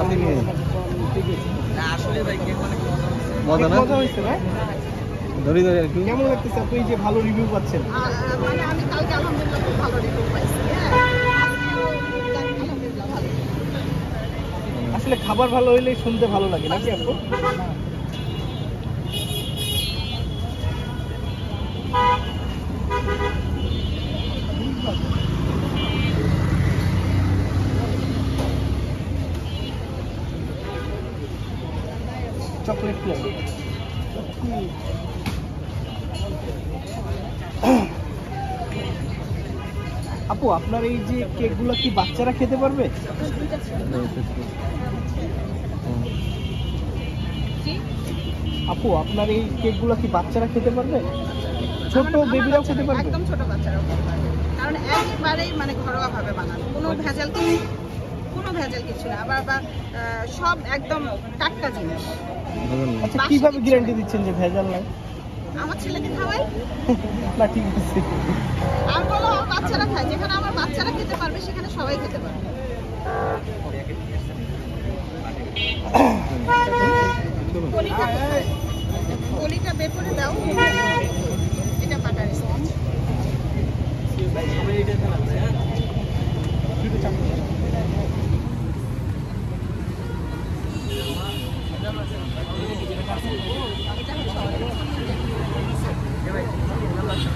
নাতি নিয়ে আসলে ভাই কেক অনেক মজা না মজা হয়েছে না? ধরি ধরি একটু কেমন লাগতেছে আপনি যে ভালো রিভিউ পাচ্ছেন? মানে আমি কালকে আলহামদুলিল্লাহ খুব ভালো রিভিউ পাইছি। আলহামদুলিল্লাহ ভালো। আসলে খাবার ভালো হইলে শুনতে ভালো লাগে নাকি আপু? Chocolate flavour. আপু আপনার এই যে কেকগুলো কি বাচ্চারা খেতে পারবে? আপু আপনার এই কেকগুলো কি বাচ্চারা খেতে পারবে? ছোট বেবিরাও খেতে পারবে? একদম ছোট বাচ্চারাও খেতে পারবে। কারণ একবারেই মানে ঘরোয়া ভাবে বানানো, কোনো ভেজাল কিছু না। আবার সব একদম টাটকা জিনিস। আচ্ছা কিভাবে গ্যারান্টি দিচ্ছেন যে ভেজাল নাই? আমার ছেলেকে খাওয়াই, না ঠিক আছে। আমি বলো আমার বাচ্চারা খায়, যেখানে আমার বাচ্চারা খেতে পারবে সেখানে সবাই খেতে পারবে। পলিটা বের করে দাও। এটা বাটার স্কচ।